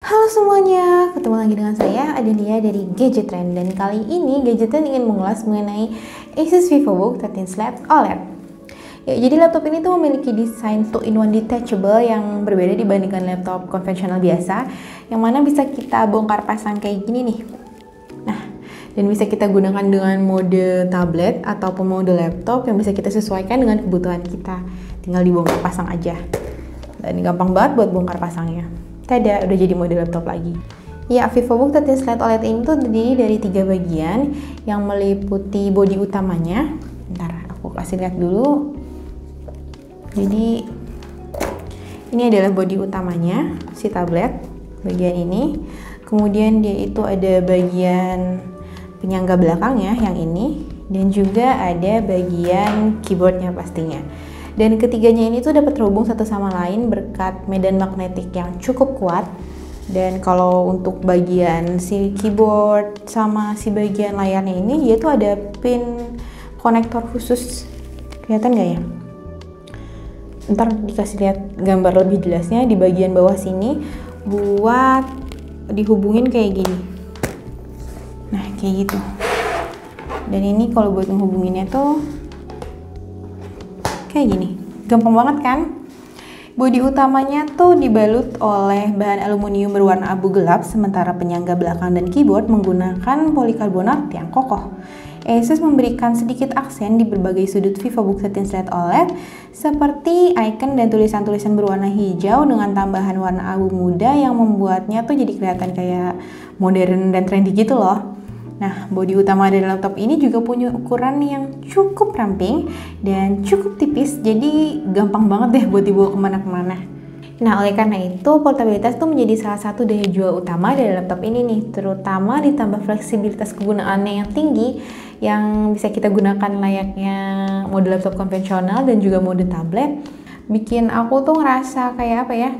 Halo semuanya, ketemu lagi dengan saya Adelia dari Gadget Trend, dan kali ini Gadget Trend ingin mengulas mengenai Asus VivoBook 13 Lite OLED. Ya, jadi laptop ini tuh memiliki desain 2-in-1 detachable yang berbeda dibandingkan laptop konvensional biasa, yang mana bisa kita bongkar pasang kayak gini nih. Nah, dan bisa kita gunakan dengan mode tablet ataupun mode laptop yang bisa kita sesuaikan dengan kebutuhan kita. Tinggal dibongkar pasang aja. Dan gampang banget buat bongkar pasangnya. Tada, udah jadi mode laptop lagi. Ya, VivoBook 13 Lite OLED ini tuh terdiri dari 3 bagian yang meliputi bodi utamanya. Bentar, aku kasih lihat dulu. Jadi, ini adalah bodi utamanya, si tablet, bagian ini. Kemudian dia itu ada bagian penyangga belakangnya, yang ini. Dan juga ada bagian keyboardnya pastinya. Dan ketiganya ini tuh dapat terhubung satu sama lain berkat medan magnetik yang cukup kuat. Dan kalau untuk bagian si keyboard sama si bagian layarnya ini, dia tuh ada pin konektor khusus. Kelihatan nggak ya? Ntar dikasih lihat gambar lebih jelasnya di bagian bawah sini buat dihubungin kayak gini. Nah, kayak gitu. Dan ini kalau buat menghubunginnya tuh kayak gini, gampang banget kan? Bodi utamanya tuh dibalut oleh bahan aluminium berwarna abu gelap, sementara penyangga belakang dan keyboard menggunakan polikarbonat yang kokoh. Asus memberikan sedikit aksen di berbagai sudut VivoBook 13 Lite OLED, seperti icon dan tulisan-tulisan berwarna hijau dengan tambahan warna abu muda yang membuatnya tuh jadi kelihatan kayak modern dan trendy gitu loh. Nah, bodi utama dari laptop ini juga punya ukuran yang cukup ramping dan cukup tipis, jadi gampang banget deh buat dibawa kemana-kemana. Nah, oleh karena itu, portabilitas tuh menjadi salah satu daya jual utama dari laptop ini nih, terutama ditambah fleksibilitas kegunaannya yang tinggi, yang bisa kita gunakan layaknya mode laptop konvensional dan juga mode tablet. Bikin aku tuh ngerasa kayak apa ya,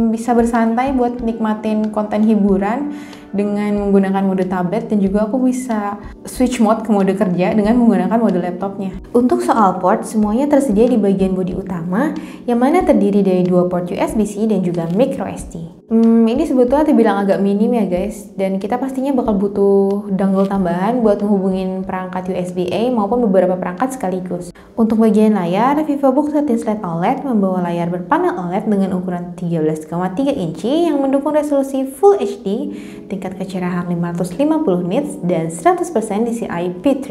bisa bersantai buat nikmatin konten hiburan dengan menggunakan mode tablet, dan juga aku bisa switch mode ke mode kerja dengan menggunakan mode laptopnya. Untuk soal port, semuanya tersedia di bagian bodi utama yang mana terdiri dari 2 port USB-C dan juga micro SD. Ini sebetulnya terbilang agak minim ya guys, dan kita pastinya bakal butuh dongle tambahan buat menghubungin perangkat USB-A maupun beberapa perangkat sekaligus. Untuk bagian layar, VivoBook 13 Lite OLED membawa layar berpanel OLED dengan ukuran 13,3 inci yang mendukung resolusi Full HD, tingkat kecerahan 550 nits dan 100% DCI P3.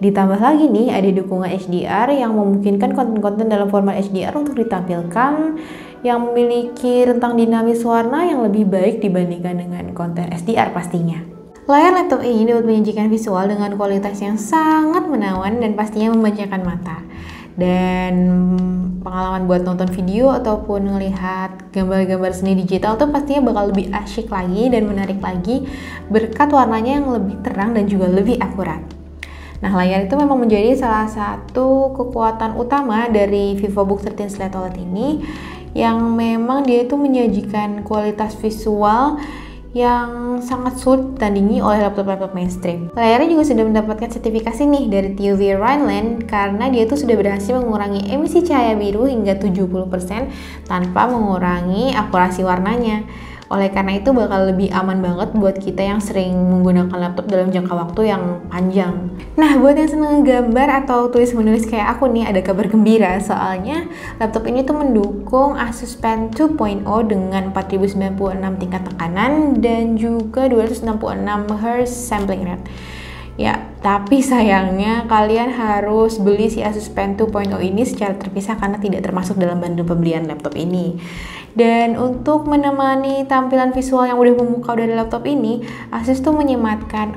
Ditambah lagi nih, ada dukungan HDR yang memungkinkan konten-konten dalam format HDR untuk ditampilkan, yang memiliki rentang dinamis warna yang lebih baik dibandingkan dengan konten SDR pastinya. Layar laptop ini dapat menyajikan visual dengan kualitas yang sangat menawan dan pastinya memanjakan mata. Dan pengalaman buat nonton video ataupun melihat gambar-gambar seni digital tuh pastinya bakal lebih asyik lagi dan menarik lagi berkat warnanya yang lebih terang dan juga lebih akurat. Nah, layar itu memang menjadi salah satu kekuatan utama dari VivoBook 13 Lite OLED ini, yang memang dia itu menyajikan kualitas visual yang sangat sulit ditandingi oleh laptop-laptop mainstream. Layarnya juga sudah mendapatkan sertifikasi nih dari TÜV Rheinland karena dia tuh sudah berhasil mengurangi emisi cahaya biru hingga 70% tanpa mengurangi akurasi warnanya. Oleh karena itu bakal lebih aman banget buat kita yang sering menggunakan laptop dalam jangka waktu yang panjang. Nah, buat yang seneng gambar atau tulis-menulis kayak aku nih, ada kabar gembira, soalnya laptop ini tuh mendukung Asus Pen 2.0 dengan 4096 tingkat tekanan dan juga 266 Hz sampling rate. Ya, tapi sayangnya kalian harus beli si Asus Pen 2.0 ini secara terpisah karena tidak termasuk dalam bundle pembelian laptop ini. Dan untuk menemani tampilan visual yang udah memukau dari laptop ini, Asus tuh menyematkan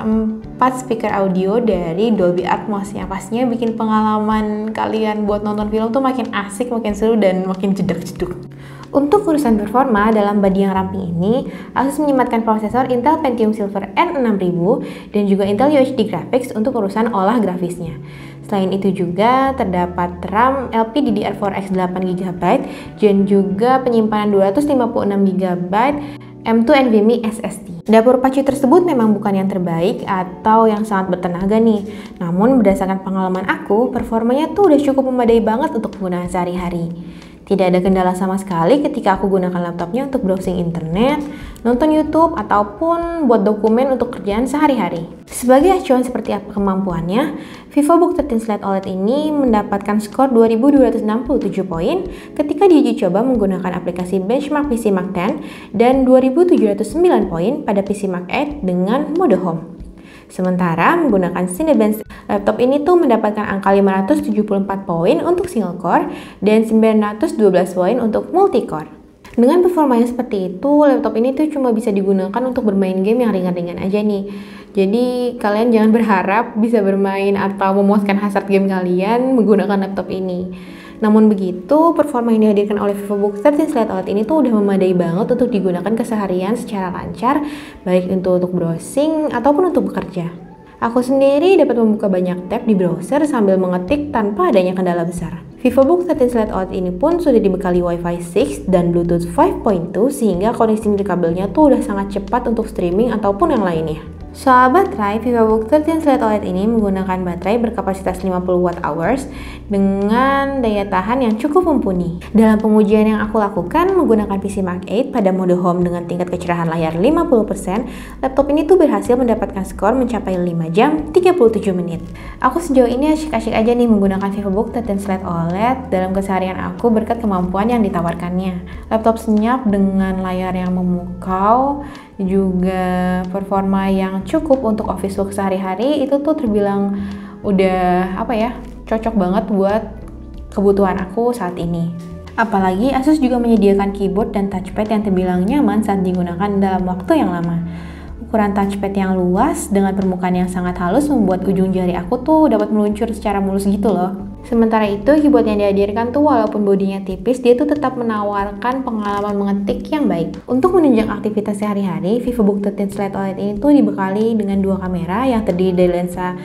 4 speaker audio dari Dolby Atmos yang pastinya bikin pengalaman kalian buat nonton film tuh makin asik, makin seru, dan makin jedak-jeduk. Untuk urusan performa dalam bodi yang ramping ini, Asus menyematkan prosesor Intel Pentium Silver N6000 dan juga Intel UHD Graphics untuk urusan olah grafisnya. Selain itu juga terdapat RAM LPDDR4X 8GB dan juga penyimpanan 256GB M2 NVMe SSD. Dapur pacu tersebut memang bukan yang terbaik atau yang sangat bertenaga nih. Namun berdasarkan pengalaman aku, performanya tuh udah cukup memadai banget untuk penggunaan sehari-hari. Tidak ada kendala sama sekali ketika aku gunakan laptopnya untuk browsing internet, nonton YouTube, ataupun buat dokumen untuk kerjaan sehari-hari. Sebagai acuan seperti apa kemampuannya, VivoBook 13 Lite OLED ini mendapatkan skor 2267 poin ketika diuji coba menggunakan aplikasi benchmark PC Mark X dan 2709 poin pada PC Mark 8 dengan mode home. Sementara menggunakan Cinebench, laptop ini tuh mendapatkan angka 574 poin untuk single core dan 912 poin untuk multi core. Dengan performanya seperti itu, laptop ini tuh cuma bisa digunakan untuk bermain game yang ringan-ringan aja nih. Jadi kalian jangan berharap bisa bermain atau memuaskan hasrat game kalian menggunakan laptop ini. Namun begitu, performa yang dihadirkan oleh VivoBook 13 Lite OLED ini tuh udah memadai banget untuk digunakan keseharian secara lancar, baik untuk browsing ataupun untuk bekerja. Aku sendiri dapat membuka banyak tab di browser sambil mengetik tanpa adanya kendala besar. VivoBook 13 Lite OLED ini pun sudah dibekali Wi-Fi 6 dan Bluetooth 5.2 sehingga koneksi nirkabelnya tuh udah sangat cepat untuk streaming ataupun yang lainnya. Soal baterai, VivoBook 13 Lite OLED ini menggunakan baterai berkapasitas 50 Wh dengan daya tahan yang cukup mumpuni. Dalam pengujian yang aku lakukan menggunakan PC Mark 8 pada mode home dengan tingkat kecerahan layar 50%, laptop ini tuh berhasil mendapatkan skor mencapai 5 jam 37 menit. Aku sejauh ini asyik-asyik aja nih menggunakan VivoBook 13 Lite OLED dalam keseharian aku berkat kemampuan yang ditawarkannya. Laptop senyap dengan layar yang memukau, juga performa yang cukup untuk office work sehari-hari itu tuh terbilang udah cocok banget buat kebutuhan aku saat ini. Apalagi Asus juga menyediakan keyboard dan touchpad yang terbilang nyaman saat digunakan dalam waktu yang lama. Ukuran touchpad yang luas dengan permukaan yang sangat halus membuat ujung jari aku tuh dapat meluncur secara mulus gitu loh. Sementara itu, keyboard yang dihadirkan tuh walaupun bodinya tipis, dia tuh tetap menawarkan pengalaman mengetik yang baik. Untuk menunjang aktivitas sehari-hari, VivoBook 13 Lite OLED ini tuh dibekali dengan dua kamera yang terdiri dari lensa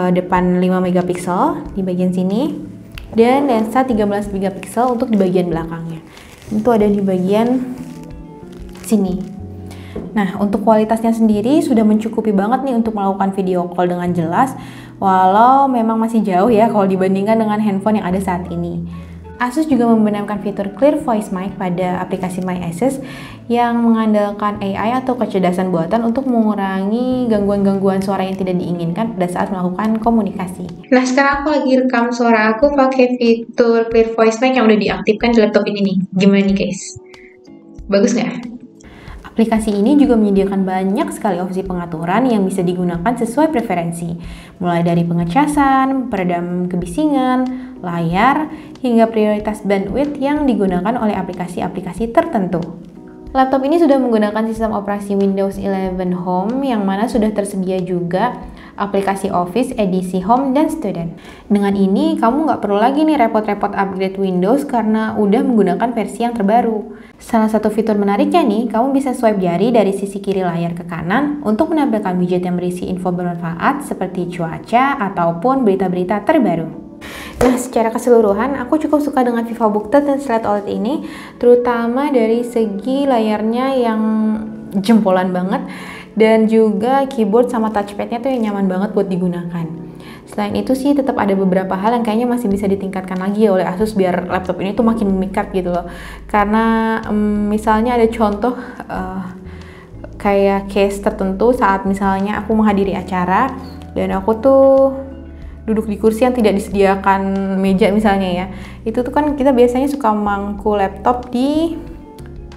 depan 5 megapiksel di bagian sini dan lensa 13 megapiksel untuk di bagian belakangnya. Itu ada di bagian sini. Nah, untuk kualitasnya sendiri sudah mencukupi banget nih untuk melakukan video call dengan jelas, walau memang masih jauh ya kalau dibandingkan dengan handphone yang ada saat ini. Asus juga membenamkan fitur Clear Voice Mic pada aplikasi My Asus yang mengandalkan AI atau kecerdasan buatan untuk mengurangi gangguan-gangguan suara yang tidak diinginkan pada saat melakukan komunikasi. Nah, sekarang aku lagi rekam suara aku pakai fitur Clear Voice Mic yang udah diaktifkan di laptop ini nih. Gimana nih guys? Bagus nggak? Aplikasi ini juga menyediakan banyak sekali opsi pengaturan yang bisa digunakan sesuai preferensi, mulai dari pengecasan, peredam kebisingan, layar, hingga prioritas bandwidth yang digunakan oleh aplikasi-aplikasi tertentu. Laptop ini sudah menggunakan sistem operasi Windows 11 Home yang mana sudah tersedia juga aplikasi Office, edisi Home, dan Student. Dengan ini, kamu nggak perlu lagi nih repot-repot upgrade Windows karena udah menggunakan versi yang terbaru. Salah satu fitur menariknya nih, kamu bisa swipe jari dari sisi kiri layar ke kanan untuk menampilkan widget yang berisi info bermanfaat seperti cuaca ataupun berita-berita terbaru. Nah, secara keseluruhan, aku cukup suka dengan VivoBook 13 Lite OLED ini, terutama dari segi layarnya yang jempolan banget, dan juga keyboard sama touchpadnya tuh yang nyaman banget buat digunakan. Selain itu sih tetap ada beberapa hal yang kayaknya masih bisa ditingkatkan lagi ya oleh Asus biar laptop ini tuh makin memikat gitu loh. Karena misalnya ada contoh kayak case tertentu saat misalnya aku menghadiri acara dan aku tuh duduk di kursi yang tidak disediakan meja misalnya ya. Itu tuh kan kita biasanya suka mangku laptop di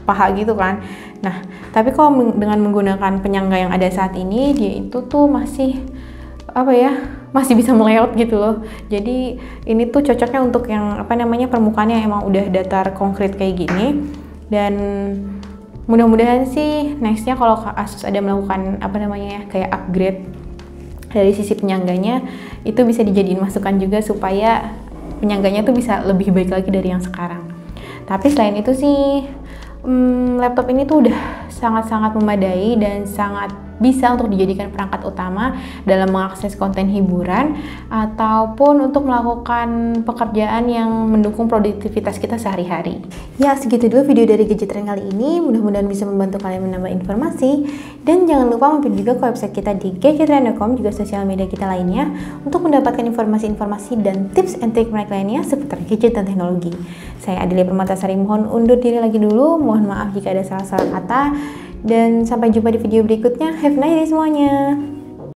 paha gitu kan. Nah, tapi kalau dengan menggunakan penyangga yang ada saat ini, dia itu tuh masih masih bisa meleot gitu loh. Jadi ini tuh cocoknya untuk yang permukaannya emang udah datar konkret kayak gini. Dan mudah-mudahan sih nextnya kalau Asus ada melakukan kayak upgrade dari sisi penyangganya, itu bisa dijadiin masukan juga supaya penyangganya tuh bisa lebih baik lagi dari yang sekarang. Tapi selain itu sih laptop ini tuh udah sangat-sangat memadai dan sangat bisa untuk dijadikan perangkat utama dalam mengakses konten hiburan ataupun untuk melakukan pekerjaan yang mendukung produktivitas kita sehari-hari. Ya, segitu dulu video dari Gadget Trend kali ini. Mudah-mudahan bisa membantu kalian menambah informasi. Dan jangan lupa mampir juga ke website kita di gadgettrend.com, juga sosial media kita lainnya untuk mendapatkan informasi-informasi dan tips and trik menarik lainnya seputar gadget dan teknologi. Saya Adelia Permatasari mohon undur diri lagi dulu. Mohon maaf jika ada salah-salah kata. Dan sampai jumpa di video berikutnya. Have a nice day semuanya.